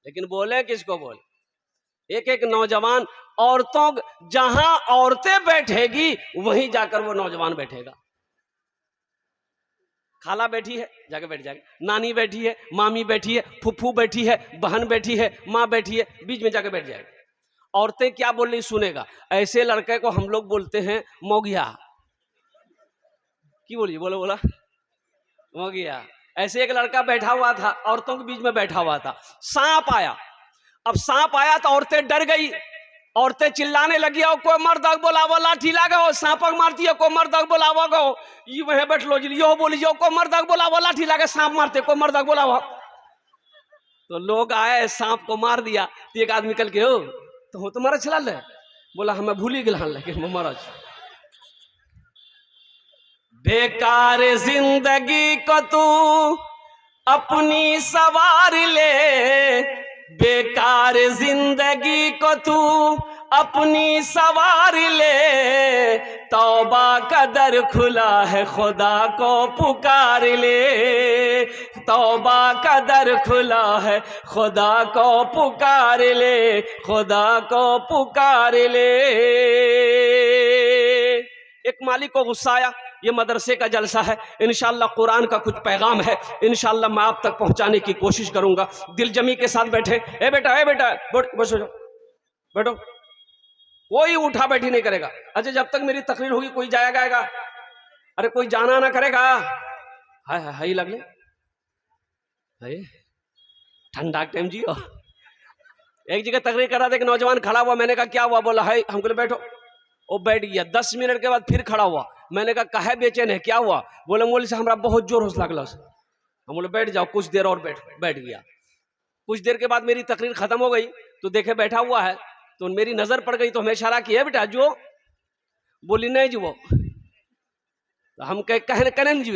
लेकिन बोले किसको बोले? एक एक नौजवान, औरतों, जहां औरतें बैठेगी वहीं जाकर वो नौजवान बैठेगा। खाला बैठी है जाके बैठ जाएगा, नानी बैठी है, मामी बैठी है, फुफ्फू बैठी है, बहन बैठी है, माँ बैठी है, बीच में जाके बैठ जाएगा। औरतें क्या बोल रही सुनेगा। ऐसे लड़के को हम लोग बोलते हैं मोगिया। की बोलिए, बोलो बोला मोगिया। ऐसे एक लड़का बैठा हुआ था, औरतों के बीच में बैठा हुआ था, सांप आया। अब सांप आया तो औरतें डर गई, औरतें चिल्लाने लगी, और कोई मर्द बोलावो, लाठी लगाओ, सांपक मारती है, कोई मर्द बोलावो गो, ये वहीं बैठ लो जी, यो बोली जो, कोई मर्द बोलावो, लाठी लगा, सांप मारते, कोई मर्द बोलावो। तो लोग आए, सांप को मार दिया। तो एक आदमी कल के, हो तो हो तुम्हारा चला ले, बोला हमें भूल ही गया, लेकिन महाराज बेकार जिंदगी को तू अपनी सवार ले, बेकार जिंदगी को तू अपनी सवार ले, तौबा का दर खुला है खुदा को पुकार ले, तौबा का दर खुला है खुदा को पुकार ले, खुदा को पुकार ले। एक मालिक को गुस्सा आया, ये मदरसे का जलसा है, इंशाअल्लाह कुरान का कुछ पैगाम है, इंशाअल्लाह मैं आप तक पहुंचाने की कोशिश करूंगा। दिलजमी के साथ बैठे, ए बेटा बस बैठो, कोई उठा बैठी नहीं करेगा। अच्छा जब तक मेरी तकरीर होगी कोई जाया गाएगा? अरे कोई जाना ना करेगा। हाय लगले ठंडा टाइम जियो। एक जगह तकरीर कर रहा था, एक नौजवान खड़ा हुआ, मैंने कहा क्या हुआ? बोला है, हमको ले बैठो। वो बैठ गया। 10 मिनट के बाद फिर खड़ा हुआ, मैंने कहा काहे बेचैन है, क्या हुआ? बोले मौलवी से हमरा बहुत जोर होश लागल। हम बोले बैठ जाओ, कुछ देर और बैठ गया। कुछ देर के बाद मेरी तकरीर खत्म हो गई, तो देखे बैठा हुआ है, तो मेरी नजर पड़ गई, तो हमें इशारा किया, बेटा जो। बोली नहीं जी वो। तो हम कहे करें जी,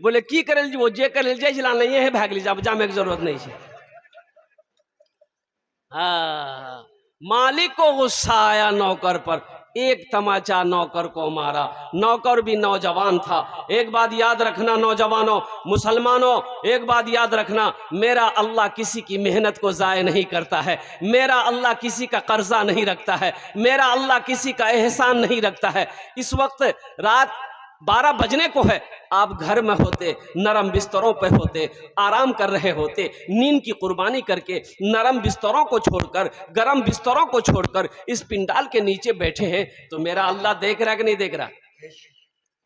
बोले की करें जी वो, जे करे जे जिला नहीं है भाग लीजिए, अब जामे की जरूरत नहीं है। हाँ, मालिक को गुस्सा आया नौकर पर, एक तमाचा नौकर को मारा। नौकर भी नौजवान था। एक बात याद रखना नौजवानों, मुसलमानों, एक बात याद रखना, मेरा अल्लाह किसी की मेहनत को जाय नहीं करता है, मेरा अल्लाह किसी का कर्जा नहीं रखता है, मेरा अल्लाह किसी का एहसान नहीं रखता है। इस वक्त रात 12 बजने को है, आप घर में होते, नरम बिस्तरों पे होते, आराम कर रहे होते, नींद की कुर्बानी करके नरम बिस्तरों को छोड़कर, गरम बिस्तरों को छोड़कर इस पिंडाल के नीचे बैठे हैं, तो मेरा अल्लाह देख रहा है कि नहीं देख रहा?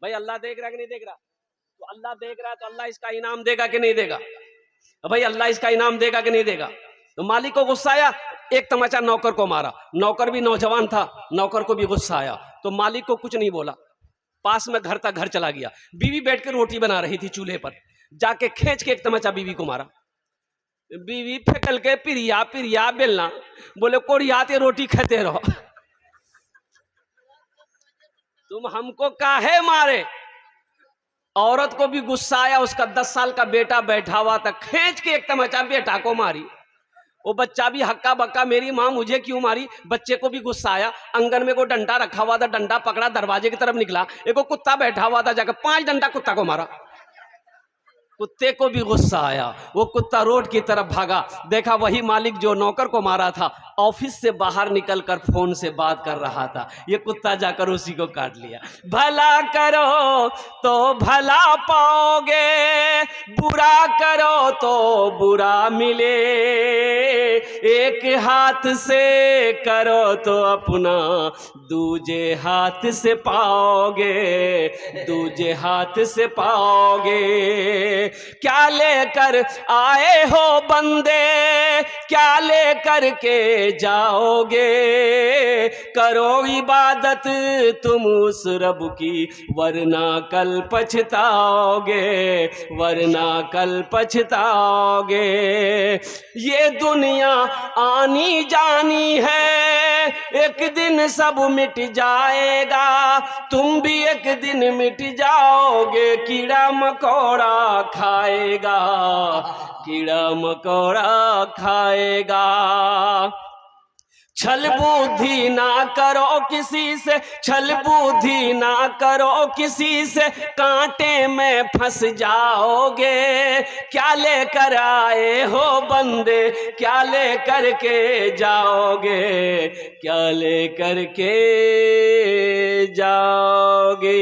भाई अल्लाह देख रहा है कि नहीं देख रहा? तो अल्लाह देख रहा है, तो अल्लाह इसका इनाम देगा कि नहीं देगा? भाई अल्लाह इसका इनाम देगा कि नहीं देगा? तो मालिक को गुस्सा आया, एक तमाचा नौकर को मारा। नौकर भी नौजवान था, नौकर को भी गुस्सा आया, तो मालिक को कुछ नहीं बोला, पास में घर तक घर चला गया। बीवी बैठ के रोटी बना रही थी चूल्हे पर, जाके खींच के एक तमाचा बीवी को मारा। बीवी फेंकल के पिरिया पिरिया बेलना, बोले कोड़ियाते रोटी खाते रहो। तुम हमको काहे मारे? औरत को भी गुस्सा आया, उसका 10 साल का बेटा बैठा हुआ था, खींच के एक तमाचा बेटा को मारी। वो बच्चा भी हक्का बक्का, मेरी माँ मुझे क्यों मारी? बच्चे को भी गुस्सा आया। आंगन में को डंडा रखा हुआ था, डंडा पकड़ा, दरवाजे की तरफ निकला, एक कुत्ता बैठा हुआ था, जाकर 5 डंडा कुत्ता को मारा। कुत्ते को भी गुस्सा आया, वो कुत्ता रोड की तरफ भागा, देखा वही मालिक जो नौकर को मारा था ऑफिस से बाहर निकलकर फोन से बात कर रहा था। ये कुत्ता जाकर उसी को काट लिया। भला करो तो भला पाओगे, बुरा करो तो बुरा मिले, एक हाथ से करो तो अपना दूजे हाथ से पाओगे, दूजे हाथ से पाओगे। क्या लेकर आए हो बंदे, क्या लेकर के जाओगे, करो इबादत तुम उस रब की, वरना कल पछताओगे, वरना कल पछताओगे। ये दुनिया आनी जानी है, एक दिन सब मिट जाएगा, तुम भी एक दिन मिट जाओगे। कीड़ा मकोड़ा खाएगा, कीड़ा मकोड़ा खाएगा। छल बुद्धि ना करो किसी से, छल बुद्धि ना करो किसी से, कांटे में फंस जाओगे। क्या लेकर आए हो बंदे, क्या लेकर के जाओगे, क्या लेकर के जाओगे।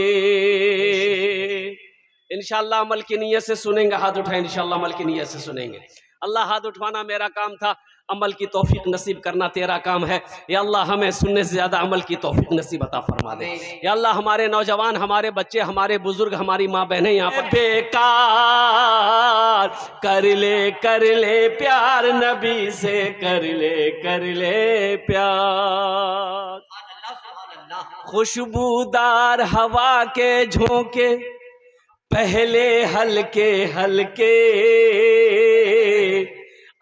इंशाअल्लाह अमल की नीयत से सुनेंगे, हाथ उठाएं, इंशाअल्लाह अमल की नीयत से सुनेंगे। अल्लाह हाथ उठवाना मेरा काम था, अमल की तौफीक नसीब करना तेरा काम है। या अल्लाह हमें सुनने से ज़्यादा अमल की तौफीक नसीब अता फरमा दे। या अल्लाह हमारे नौजवान, हमारे बच्चे, हमारे बुजुर्ग, हमारी माँ बहनें यहाँ पर बेकार कर ले प्यार नबी से, कर ले प्यार। खुशबूदार हवा के झोंके पहले हल्के हल्के,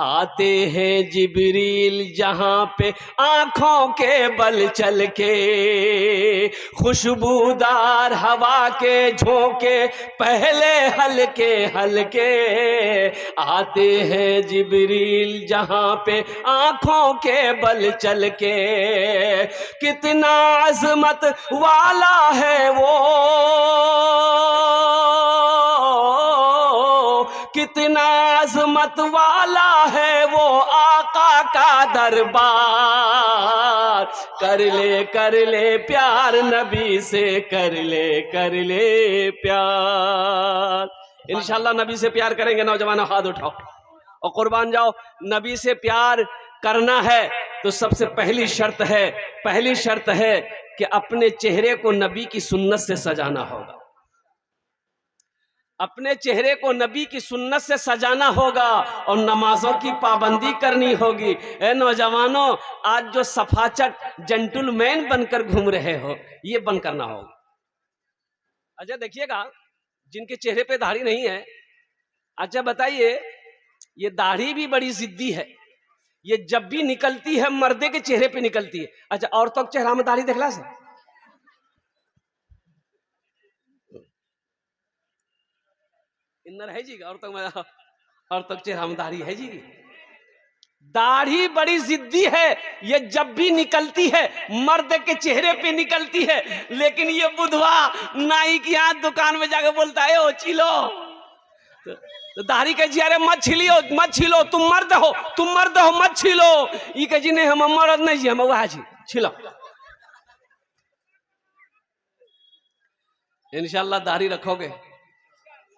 आते हैं जिब्रील जहां पे आंखों के बल चल के। खुशबूदार हवा के झोंके पहले हल्के हल्के, आते हैं जिब्रील जहां पे आंखों के बल चल के। कितना अजमत वाला है वो, कितना अजमत वाला है वो आका का दरबार। कर ले प्यार नबी से, कर ले प्यार। इंशाल्लाह नबी से प्यार करेंगे। नौजवानों हाथ उठाओ और कुर्बान जाओ। नबी से प्यार करना है तो सबसे पहली शर्त है कि अपने चेहरे को नबी की सुन्नत से सजाना होगा। अपने चेहरे को नबी की सुन्नत से सजाना होगा और नमाजों की पाबंदी करनी होगी। ए नौजवानों, आज जो सफाचट जेंटलमैन बनकर घूम रहे हो, ये बंद करना होगा। अच्छा देखिएगा, जिनके चेहरे पे दाढ़ी नहीं है, अच्छा बताइए, ये दाढ़ी भी बड़ी जिद्दी है। ये जब भी निकलती है मर्दे के चेहरे पे निकलती है। अच्छा औरतों के चेहरा में दाढ़ी देखला से इन्नर है जी, औरतों के चेहरा में दाढ़ी है जी। दाढ़ी बड़ी जिद्दी है, ये जब भी निकलती है मर्द के चेहरे पे निकलती है। लेकिन ये बुधवा नाई की यहाँ दुकान में जाकर बोलता है ओ छिलो, तो दाढ़ी के जी अरे मत छिलो, तुम मर्द हो मत छिलो। ये कह जी नहीं हम मर्द नहीं जी, हम वह जी छिलो। इंशाल्लाह दाढ़ी रखोगे,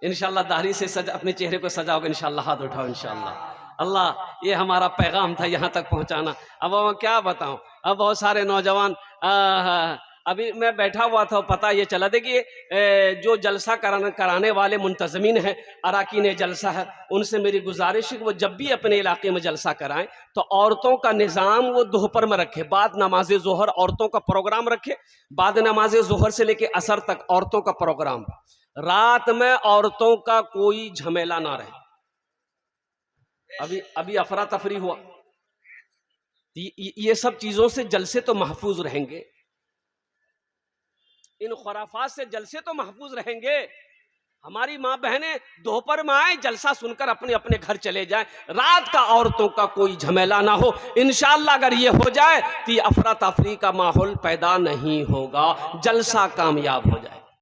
इंशाल्लाह दाढ़ी से अपने चेहरे को सजाओगे। इंशाल्लाह हाथ उठाओ। इंशाल्लाह अल्लाह ये हमारा पैगाम था यहाँ तक पहुँचाना। अब मैं क्या बताऊँ, अब बहुत सारे नौजवान अभी मैं बैठा हुआ था, पता ये चला। देखिए जो जलसा कराने वाले मुंतज़मीन हैं, अराकीन जलसा है, उनसे मेरी गुजारिश है कि वो जब भी अपने इलाके में जलसा कराएं तो औरतों का निज़ाम वो दोपहर में रखे। बाद नमाज ज़ोहर औरतों का प्रोग्राम रखे, बाद नमाज ज़ोहर से लेके असर तक औरतों का प्रोग्राम। रात में औरतों का कोई झमेला ना रहे। अभी अफरा तफरी हुआ, ये सब चीजों से जलसे तो महफूज रहेंगे, इन खुराफात से जलसे तो महफूज रहेंगे। हमारी माँ बहनें दोपहर में आए, जलसा सुनकर अपने अपने घर चले जाएं, रात का औरतों का कोई झमेला ना हो। इंशाअल्लाह अगर ये हो जाए तो ये अफरा तफरी का माहौल पैदा नहीं होगा, जलसा कामयाब हो जाए।